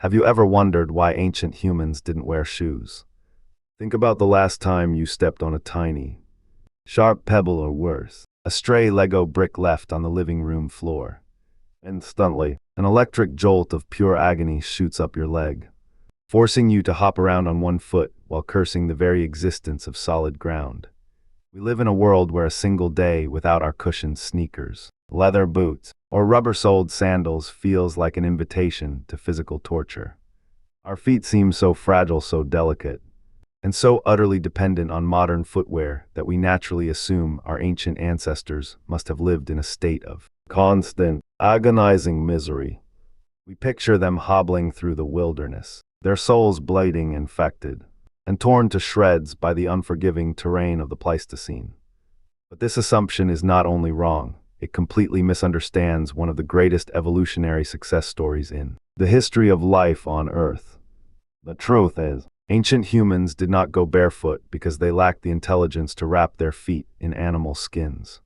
Have you ever wondered why ancient humans didn't wear shoes? Think about the last time you stepped on a tiny, sharp pebble or worse, a stray Lego brick left on the living room floor. Instantly, an electric jolt of pure agony shoots up your leg, forcing you to hop around on one foot while cursing the very existence of solid ground. We live in a world where a single day without our cushioned sneakers, leather boots, or rubber-soled sandals feels like an invitation to physical torture. Our feet seem so fragile, so delicate, and so utterly dependent on modern footwear that we naturally assume our ancient ancestors must have lived in a state of constant, agonizing misery. We picture them hobbling through the wilderness, their souls bleeding, infected, and torn to shreds by the unforgiving terrain of the Pleistocene. But this assumption is not only wrong, it completely misunderstands one of the greatest evolutionary success stories in the history of life on Earth. The truth is, ancient humans did not go barefoot because they lacked the intelligence to wrap their feet in animal skins.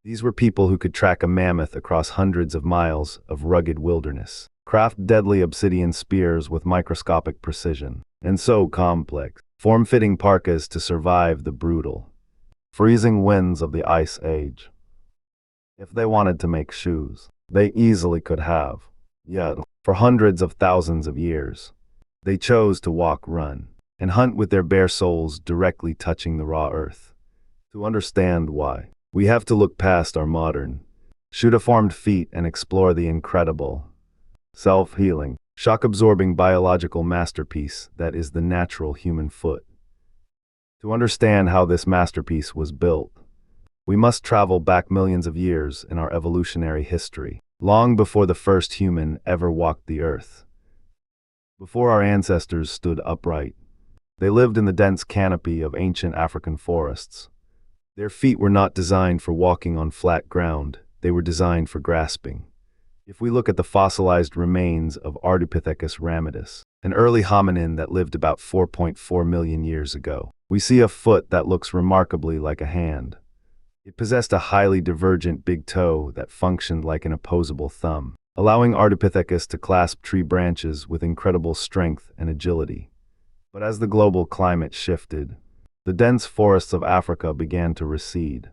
These were people who could track a mammoth across hundreds of miles of rugged wilderness, craft deadly obsidian spears with microscopic precision, and sew complex, form-fitting parkas to survive the brutal, freezing winds of the Ice Age. If they wanted to make shoes, they easily could have. Yet, for hundreds of thousands of years, they chose to walk, run, and hunt with their bare soles directly touching the raw earth. To understand why, we have to look past our modern, shoe-deformed feet and explore the incredible, self-healing, shock-absorbing biological masterpiece that is the natural human foot. To understand how this masterpiece was built, we must travel back millions of years in our evolutionary history, long before the first human ever walked the earth. Before our ancestors stood upright, they lived in the dense canopy of ancient African forests. Their feet were not designed for walking on flat ground, they were designed for grasping. If we look at the fossilized remains of Ardipithecus ramidus, an early hominin that lived about 4.4 million years ago, we see a foot that looks remarkably like a hand. It possessed a highly divergent big toe that functioned like an opposable thumb, allowing Ardipithecus to clasp tree branches with incredible strength and agility. But as the global climate shifted, the dense forests of Africa began to recede,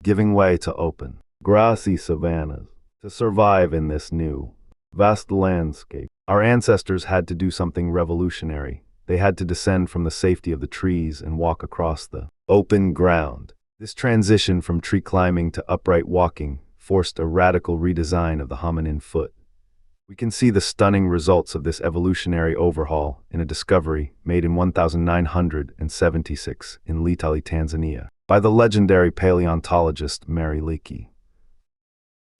giving way to open, grassy savannas. To survive in this new, vast landscape, our ancestors had to do something revolutionary. They had to descend from the safety of the trees and walk across the open ground. This transition from tree climbing to upright walking forced a radical redesign of the hominin foot. We can see the stunning results of this evolutionary overhaul in a discovery made in 1976 in Litali, Tanzania, by the legendary paleontologist Mary Leakey.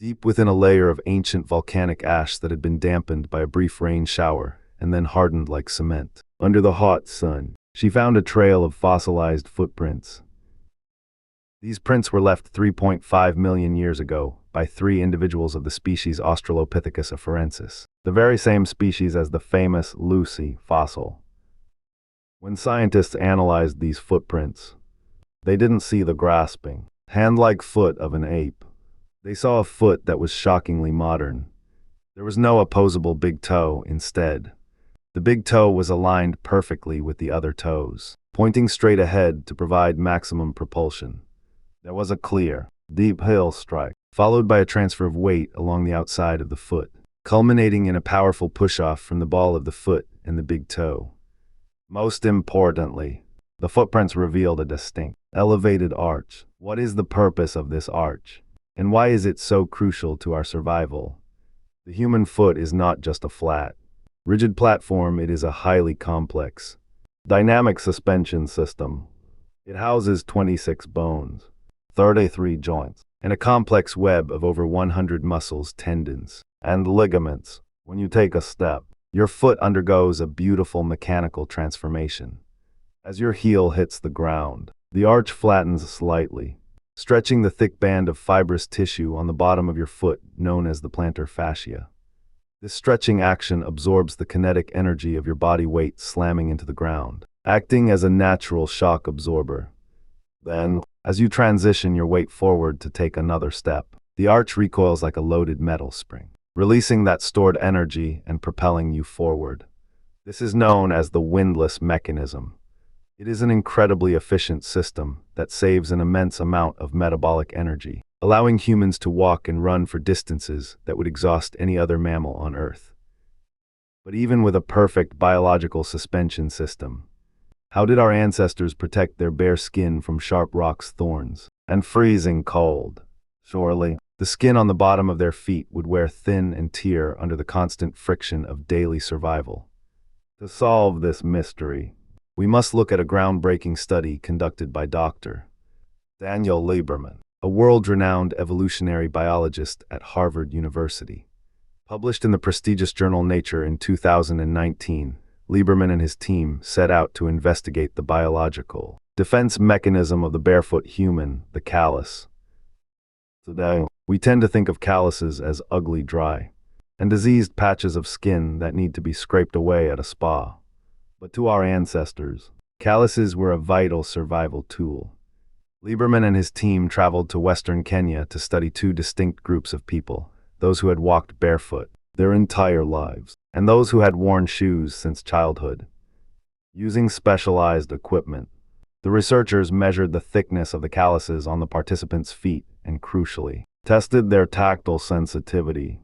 Deep within a layer of ancient volcanic ash that had been dampened by a brief rain shower and then hardened like cement, under the hot sun, she found a trail of fossilized footprints. These prints were left 3.5 million years ago by 3 individuals of the species Australopithecus afarensis, the very same species as the famous Lucy fossil. When scientists analyzed these footprints, they didn't see the grasping, hand-like foot of an ape. They saw a foot that was shockingly modern. There was no opposable big toe. Instead, the big toe was aligned perfectly with the other toes, pointing straight ahead to provide maximum propulsion. There was a clear, deep heel strike, followed by a transfer of weight along the outside of the foot, culminating in a powerful push-off from the ball of the foot and the big toe. Most importantly, the footprints revealed a distinct, elevated arch. What is the purpose of this arch? And why is it so crucial to our survival? The human foot is not just a flat, rigid platform, it is a highly complex, dynamic suspension system. It houses 26 bones, 33 joints, and a complex web of over 100 muscles, tendons, and ligaments. When you take a step, your foot undergoes a beautiful mechanical transformation. As your heel hits the ground, the arch flattens slightly, stretching the thick band of fibrous tissue on the bottom of your foot known as the plantar fascia. This stretching action absorbs the kinetic energy of your body weight slamming into the ground, acting as a natural shock absorber. Then, as you transition your weight forward to take another step, the arch recoils like a loaded metal spring, releasing that stored energy and propelling you forward. This is known as the windlass mechanism. It is an incredibly efficient system that saves an immense amount of metabolic energy, allowing humans to walk and run for distances that would exhaust any other mammal on Earth. But even with a perfect biological suspension system, how did our ancestors protect their bare skin from sharp rocks' thorns and freezing cold? Surely, the skin on the bottom of their feet would wear thin and tear under the constant friction of daily survival. To solve this mystery, we must look at a groundbreaking study conducted by Dr. Daniel Lieberman, a world-renowned evolutionary biologist at Harvard University. Published in the prestigious journal Nature in 2019, Lieberman and his team set out to investigate the biological defense mechanism of the barefoot human, the callus. Today, we tend to think of calluses as ugly, dry, and diseased patches of skin that need to be scraped away at a spa. But to our ancestors, calluses were a vital survival tool. Lieberman and his team traveled to western Kenya to study two distinct groups of people: those who had walked barefoot their entire lives, and those who had worn shoes since childhood. Using specialized equipment, the researchers measured the thickness of the calluses on the participants' feet and, crucially, tested their tactile sensitivity.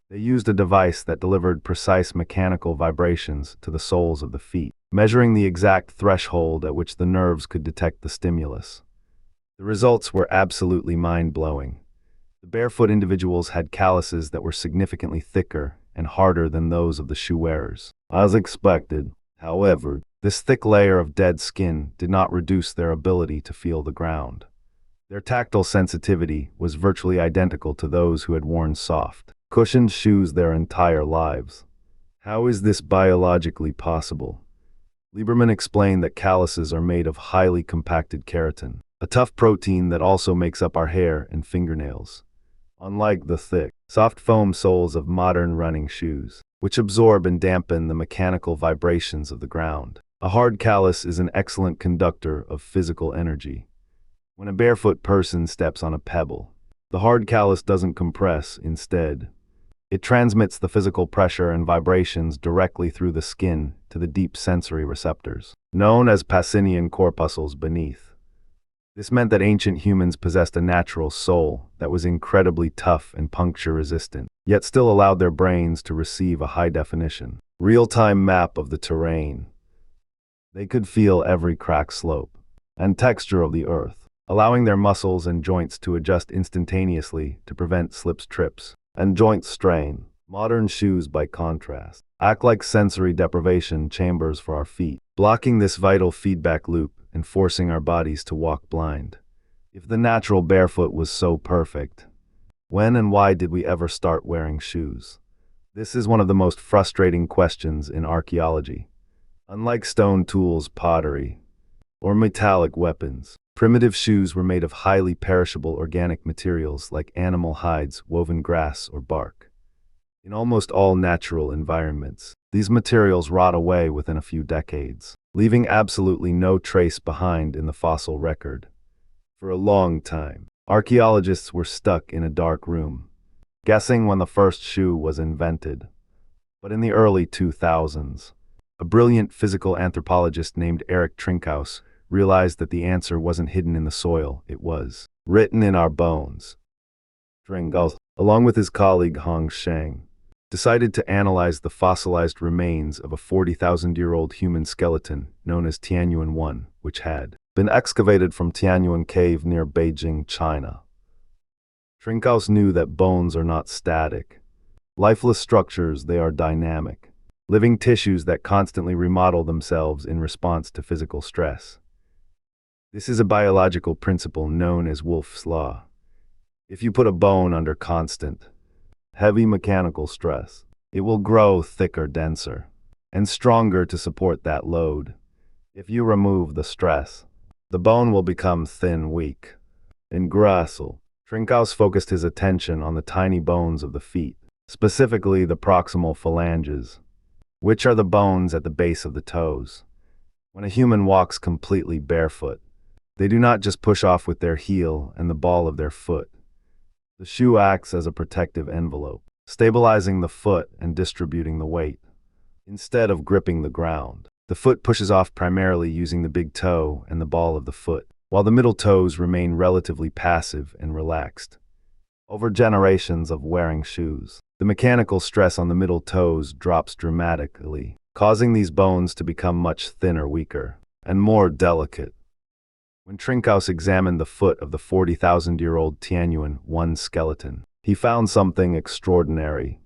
They used a device that delivered precise mechanical vibrations to the soles of the feet, measuring the exact threshold at which the nerves could detect the stimulus. The results were absolutely mind-blowing. The barefoot individuals had calluses that were significantly thicker and harder than those of the shoe wearers. As expected, however, this thick layer of dead skin did not reduce their ability to feel the ground. Their tactile sensitivity was virtually identical to those who had worn soft, cushioned shoes their entire lives. How is this biologically possible? Lieberman explained that calluses are made of highly compacted keratin, a tough protein that also makes up our hair and fingernails. Unlike the thick, soft foam soles of modern running shoes, which absorb and dampen the mechanical vibrations of the ground, a hard callus is an excellent conductor of physical energy. When a barefoot person steps on a pebble, the hard callus doesn't compress. Instead, it transmits the physical pressure and vibrations directly through the skin to the deep sensory receptors, known as Pacinian corpuscles beneath. This meant that ancient humans possessed a natural soul that was incredibly tough and puncture-resistant, yet still allowed their brains to receive a high-definition, real-time map of the terrain. They could feel every crack, slope, and texture of the earth, allowing their muscles and joints to adjust instantaneously to prevent slips, trips, and joint strain. Modern shoes, by contrast, act like sensory deprivation chambers for our feet, blocking this vital feedback loop and forcing our bodies to walk blind. If the natural barefoot was so perfect, when and why did we ever start wearing shoes? This is one of the most frustrating questions in archaeology. Unlike stone tools, pottery, or metallic weapons, primitive shoes were made of highly perishable organic materials like animal hides, woven grass, or bark. In almost all natural environments, these materials rot away within a few decades, leaving absolutely no trace behind in the fossil record. For a long time, archaeologists were stuck in a dark room, guessing when the first shoe was invented. But in the early 2000s, a brilliant physical anthropologist named Erich Trinkhaus realized that the answer wasn't hidden in the soil, it was written in our bones. Trinkhaus, along with his colleague Hong Sheng, decided to analyze the fossilized remains of a 40,000-year-old human skeleton known as Tianyuan-1, which had been excavated from Tianyuan Cave near Beijing, China. Trinkhaus knew that bones are not static. Lifeless structures, they are dynamic, living tissues that constantly remodel themselves in response to physical stress. This is a biological principle known as Wolff's Law. If you put a bone under constant, heavy mechanical stress, it will grow thicker, denser, and stronger to support that load. If you remove the stress, the bone will become thin, weak, and gracile. Trinkhaus focused his attention on the tiny bones of the feet, specifically the proximal phalanges, which are the bones at the base of the toes. When a human walks completely barefoot, they do not just push off with their heel and the ball of their foot. The shoe acts as a protective envelope, stabilizing the foot and distributing the weight. Instead of gripping the ground, the foot pushes off primarily using the big toe and the ball of the foot, while the middle toes remain relatively passive and relaxed. Over generations of wearing shoes, the mechanical stress on the middle toes drops dramatically, causing these bones to become much thinner, weaker, and more delicate. When Trinkaus examined the foot of the 40,000-year-old Tianyuan 1 skeleton, he found something extraordinary.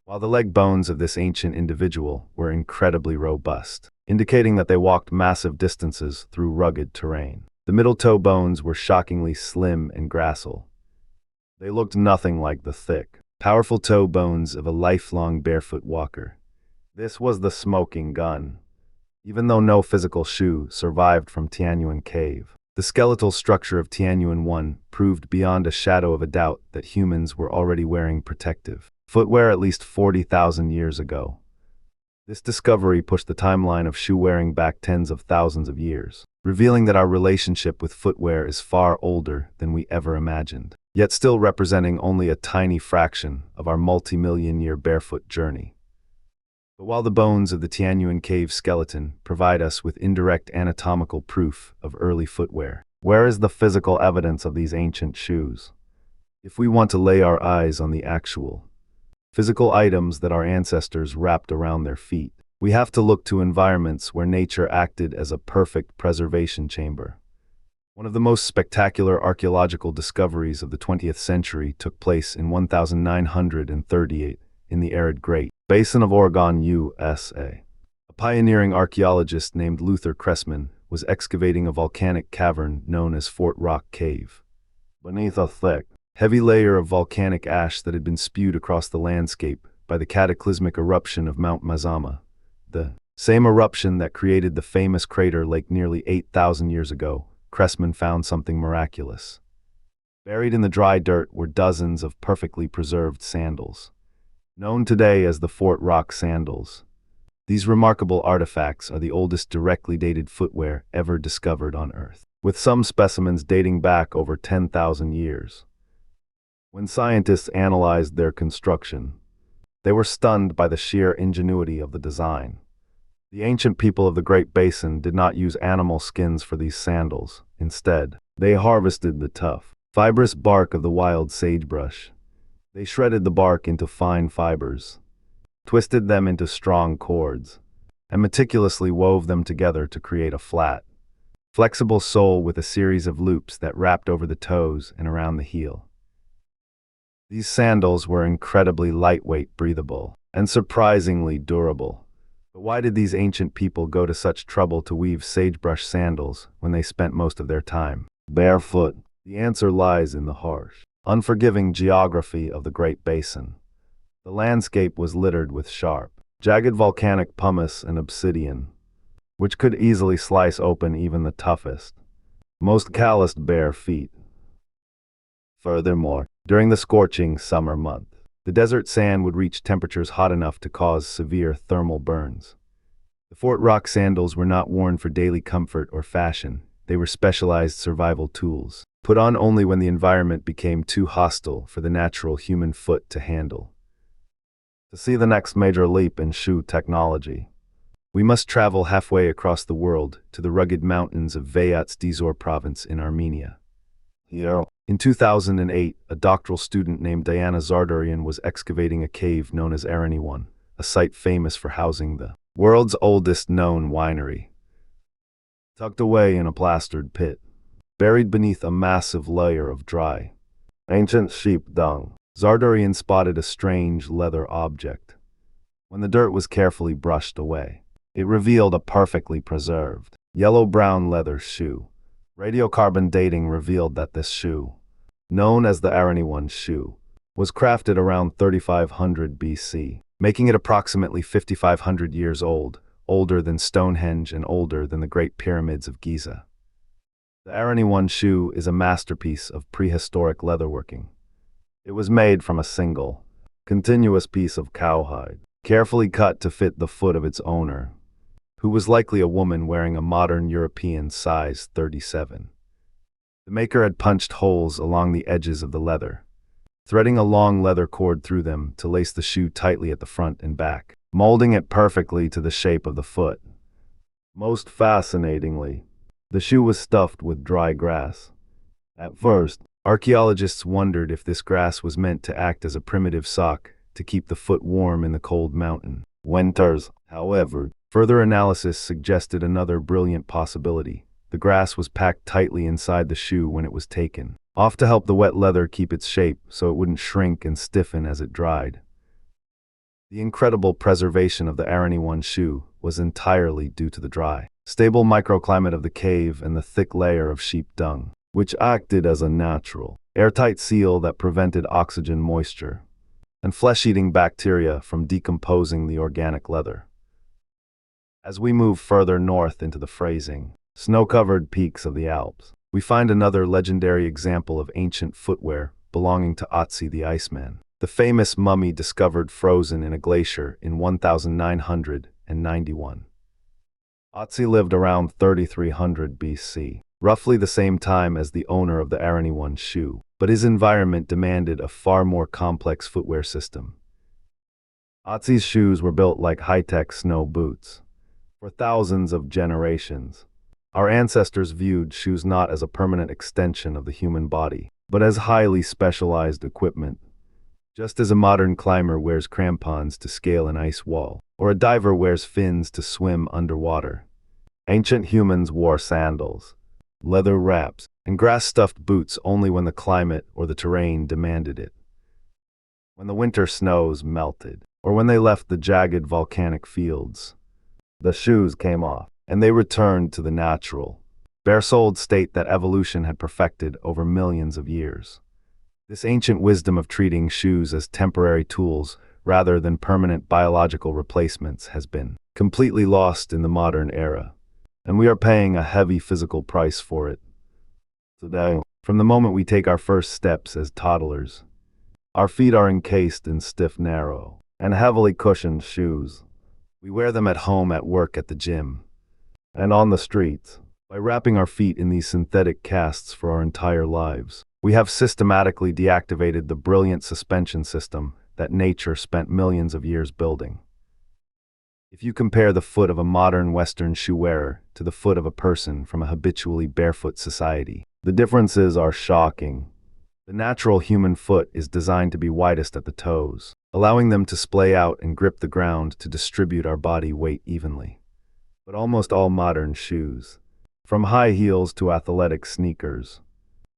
While the leg bones of this ancient individual were incredibly robust, indicating that they walked massive distances through rugged terrain, the middle toe bones were shockingly slim and gracile. They looked nothing like the thick, powerful toe bones of a lifelong barefoot walker. This was the smoking gun. Even though no physical shoe survived from Tianyuan Cave, the skeletal structure of Tianyuan 1 proved beyond a shadow of a doubt that humans were already wearing protective footwear at least 40,000 years ago. This discovery pushed the timeline of shoe wearing back tens of thousands of years, revealing that our relationship with footwear is far older than we ever imagined, yet still representing only a tiny fraction of our multi-million-year barefoot journey. But while the bones of the Tianyuan Cave skeleton provide us with indirect anatomical proof of early footwear, where is the physical evidence of these ancient shoes? If we want to lay our eyes on the actual, physical items that our ancestors wrapped around their feet, we have to look to environments where nature acted as a perfect preservation chamber. One of the most spectacular archaeological discoveries of the 20th century took place in 1938 in the arid Great Basin of Oregon, USA. A pioneering archaeologist named Luther Cressman was excavating a volcanic cavern known as Fort Rock Cave. Beneath a thick, heavy layer of volcanic ash that had been spewed across the landscape by the cataclysmic eruption of Mount Mazama, the same eruption that created the famous crater lake nearly 8,000 years ago, Cressman found something miraculous. Buried in the dry dirt were dozens of perfectly preserved sandals, known today as the Fort Rock sandals. These remarkable artifacts are the oldest directly dated footwear ever discovered on Earth, with some specimens dating back over 10,000 years. When scientists analyzed their construction, they were stunned by the sheer ingenuity of the design. The ancient people of the Great Basin did not use animal skins for these sandals. Instead, they harvested the tough, fibrous bark of the wild sagebrush. They shredded the bark into fine fibers, twisted them into strong cords, and meticulously wove them together to create a flat, flexible sole with a series of loops that wrapped over the toes and around the heel. These sandals were incredibly lightweight, breathable, and surprisingly durable. But why did these ancient people go to such trouble to weave sagebrush sandals when they spent most of their time barefoot? The answer lies in the harsh, unforgiving geography of the Great Basin. The landscape was littered with sharp, jagged volcanic pumice and obsidian, which could easily slice open even the toughest, most calloused bare feet. Furthermore, during the scorching summer month, the desert sand would reach temperatures hot enough to cause severe thermal burns. The Fort Rock sandals were not worn for daily comfort or fashion. They were specialized survival tools, put on only when the environment became too hostile for the natural human foot to handle. To see the next major leap in shoe technology, we must travel halfway across the world to the rugged mountains of Vayats Dzor province in Armenia. Here, in 2008, a doctoral student named Diana Zardarian was excavating a cave known as Arany-1, a site famous for housing the world's oldest known winery. Tucked away in a plastered pit, buried beneath a massive layer of dry, ancient sheep dung, Zardarian spotted a strange leather object. When the dirt was carefully brushed away, it revealed a perfectly preserved, yellow-brown leather shoe. Radiocarbon dating revealed that this shoe, known as the Arany-1 shoe, was crafted around 3500 BC, making it approximately 5,500 years old, older than Stonehenge and older than the Great Pyramids of Giza. The Arany-1 shoe is a masterpiece of prehistoric leatherworking. It was made from a single, continuous piece of cowhide, carefully cut to fit the foot of its owner, who was likely a woman wearing a modern European size 37. The maker had punched holes along the edges of the leather, threading a long leather cord through them to lace the shoe tightly at the front and back, molding it perfectly to the shape of the foot. Most fascinatingly, the shoe was stuffed with dry grass. At first, archaeologists wondered if this grass was meant to act as a primitive sock to keep the foot warm in the cold mountain winters. However, further analysis suggested another brilliant possibility. The grass was packed tightly inside the shoe when it was taken, off to help the wet leather keep its shape so it wouldn't shrink and stiffen as it dried. The incredible preservation of the Arani shoe was entirely due to the dry, stable microclimate of the cave and the thick layer of sheep dung, which acted as a natural, airtight seal that prevented oxygen moisture and flesh-eating bacteria from decomposing the organic leather. As we move further north into the freezing, snow-covered peaks of the Alps, we find another legendary example of ancient footwear belonging to Otzi the Iceman, the famous mummy discovered frozen in a glacier in 1991. Otzi lived around 3300 BC, roughly the same time as the owner of the Arani shoe, but his environment demanded a far more complex footwear system. Otzi's shoes were built like high-tech snow boots. For thousands of generations, our ancestors viewed shoes not as a permanent extension of the human body, but as highly specialized equipment. Just as a modern climber wears crampons to scale an ice wall, or a diver wears fins to swim underwater, ancient humans wore sandals, leather wraps, and grass-stuffed boots only when the climate or the terrain demanded it. When the winter snows melted, or when they left the jagged volcanic fields, the shoes came off, and they returned to the natural, bare-soled state that evolution had perfected over millions of years. This ancient wisdom of treating shoes as temporary tools rather than permanent biological replacements has been completely lost in the modern era, and we are paying a heavy physical price for it today. From the moment we take our first steps as toddlers, our feet are encased in stiff, narrow, and heavily cushioned shoes. We wear them at home, at work, at the gym, and on the streets. By wrapping our feet in these synthetic casts for our entire lives, we have systematically deactivated the brilliant suspension system that nature spent millions of years building. If you compare the foot of a modern Western shoe wearer to the foot of a person from a habitually barefoot society, the differences are shocking. The natural human foot is designed to be widest at the toes, allowing them to splay out and grip the ground to distribute our body weight evenly. But almost all modern shoes, from high heels to athletic sneakers,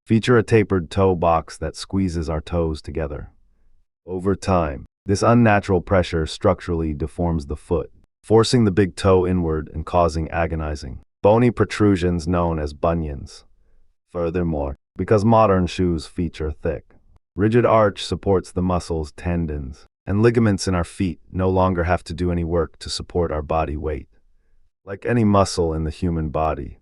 feature a tapered toe box that squeezes our toes together. Over time, this unnatural pressure structurally deforms the foot, forcing the big toe inward and causing agonizing, bony protrusions known as bunions. Furthermore, because modern shoes feature thick, rigid arch supports the muscles, tendons, and ligaments in our feet no longer have to do any work to support our body weight. Like any muscle in the human body,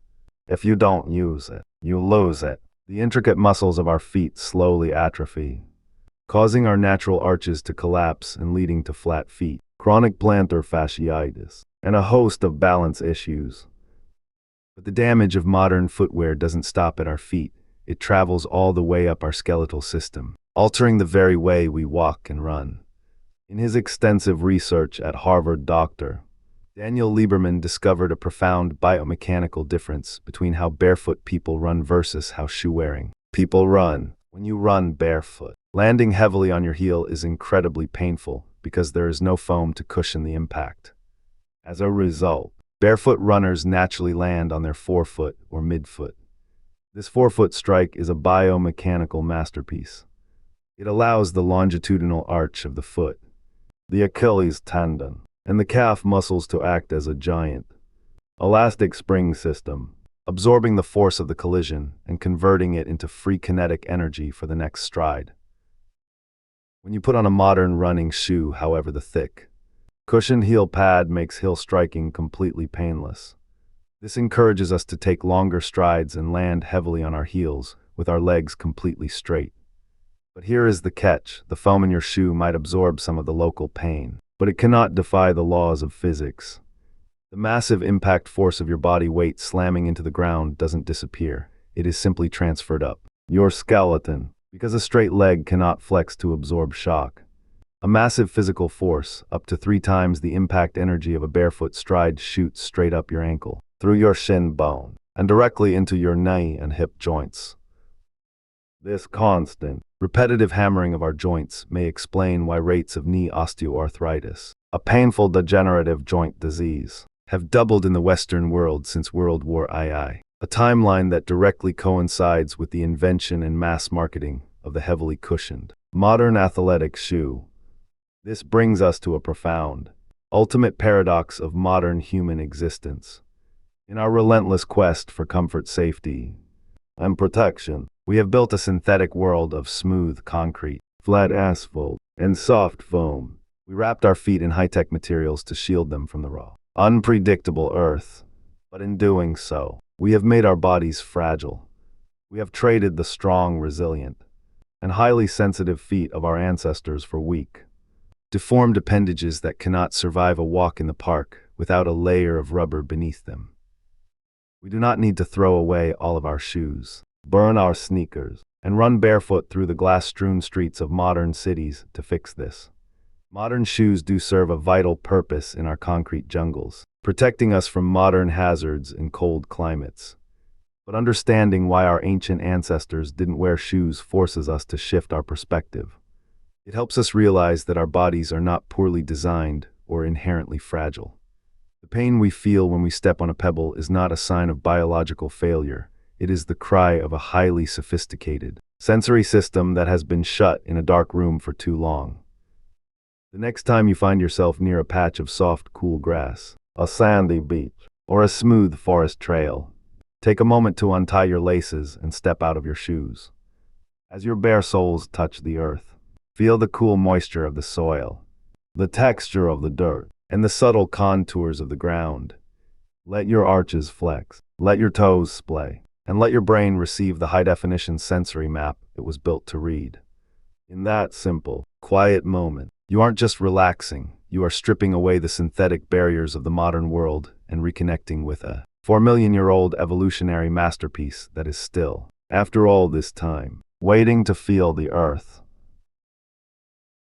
if you don't use it, you lose it. The intricate muscles of our feet slowly atrophy, causing our natural arches to collapse and leading to flat feet, chronic plantar fasciitis, and a host of balance issues. But the damage of modern footwear doesn't stop at our feet. It travels all the way up our skeletal system, altering the very way we walk and run. In his extensive research at Harvard, Dr. Daniel Lieberman discovered a profound biomechanical difference between how barefoot people run versus how shoe-wearing people run. When you run barefoot, landing heavily on your heel is incredibly painful because there is no foam to cushion the impact. As a result, barefoot runners naturally land on their forefoot or midfoot. This forefoot strike is a biomechanical masterpiece. It allows the longitudinal arch of the foot, the Achilles tendon, and the calf muscles to act as a giant, elastic spring system, absorbing the force of the collision and converting it into free kinetic energy for the next stride. When you put on a modern running shoe, however, the thick, cushioned heel pad makes heel striking completely painless. This encourages us to take longer strides and land heavily on our heels with our legs completely straight. But here is the catch: the foam in your shoe might absorb some of the local pain, but it cannot defy the laws of physics. The massive impact force of your body weight slamming into the ground doesn't disappear. It is simply transferred up your skeleton. because a straight leg cannot flex to absorb shock. A massive physical force, up to 3 times the impact energy of a barefoot stride, shoots straight up your ankle, through your shin bone, and directly into your knee and hip joints. This constant, repetitive hammering of our joints may explain why rates of knee osteoarthritis, a painful degenerative joint disease, have doubled in the Western world since World War II, a timeline that directly coincides with the invention and mass marketing of the heavily cushioned, modern athletic shoe. This brings us to a profound, ultimate paradox of modern human existence. In our relentless quest for comfort, safety, and protection, we have built a synthetic world of smooth concrete, flat asphalt, and soft foam. We wrapped our feet in high-tech materials to shield them from the raw, unpredictable earth. But in doing so, we have made our bodies fragile. We have traded the strong, resilient, and highly sensitive feet of our ancestors for weak, deformed appendages that cannot survive a walk in the park without a layer of rubber beneath them. We do not need to throw away all of our shoes, burn our sneakers, and run barefoot through the glass-strewn streets of modern cities to fix this. Modern shoes do serve a vital purpose in our concrete jungles, protecting us from modern hazards in cold climates. But understanding why our ancient ancestors didn't wear shoes forces us to shift our perspective. It helps us realize that our bodies are not poorly designed or inherently fragile. The pain we feel when we step on a pebble is not a sign of biological failure. It is the cry of a highly sophisticated sensory system that has been shut in a dark room for too long. The next time you find yourself near a patch of soft, cool grass, a sandy beach, or a smooth forest trail, take a moment to untie your laces and step out of your shoes. As your bare soles touch the earth, feel the cool moisture of the soil, the texture of the dirt, and the subtle contours of the ground. Let your arches flex, let your toes splay, and let your brain receive the high-definition sensory map it was built to read. In that simple, quiet moment, you aren't just relaxing, you are stripping away the synthetic barriers of the modern world and reconnecting with a 4 million-year-old evolutionary masterpiece that is still, after all this time, waiting to feel the earth.